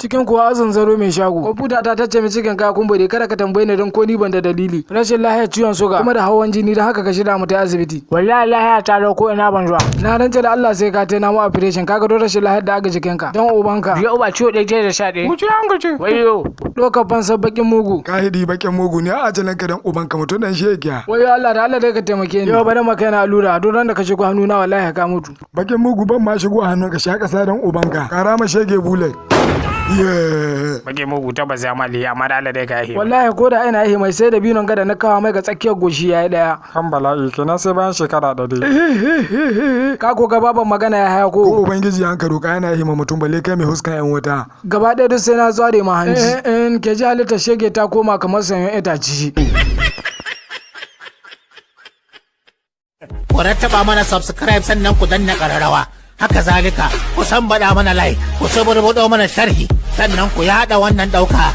cikin kuwa azan zaro mai shago. Kwamfuta ta tace min cikin ka kumbure kada ka tambaye ni don ko ni ban da dalili. Rashin lafiya ciwon suga kuma da hawan jini da haka ka shirya mu ta asibiti. Wallahi lafiya ta ko ina ban zuwa. Na rance da Allah sai ka taina mu operation kaga don rashin lafiya da aga jikinka. Dan ubanka. Ya uba ciwo ɗaya da sha ɗaya. Mu ci an gace. Wayo. Dokar Fansar bakin mugu. Ka hidi bakin mugu ne a ajalan ka dan ubanka mutum dan shegiya. Wayo Allah da Allah dai ka taimake ni. Yau bana maka na allura don ran da ka shigo hannu na wallahi ka mutu. Bakin mugu ban ma shigo hannun ka sha kasa dan ubanka. Kara ma shege bullet. Bage mugu tabbas ya mali amma da Allah dai ka yi. Wallahi ko da ina yi mai sai da binon gada na kawo mai ga tsakiyar goshi yayi daya. Kan bala'i kenan sai bayan shekara ɗari. Ka ko ga baban magana ya haya ko. Ko ubangiji an ka roka yana yi ma mutum balle kai mai huskan yan wuta. Gaba ɗaya duk sai na zuwa da ma hanji. Ke ji halitta shege ta koma kamar sanyon itaci. Ku rattaba mana subscribe sannan ku danna ƙararrawa. Haka zalika ku san bada mana like, ku saburbudo mana sharhi, sannan ku yada wannan dauka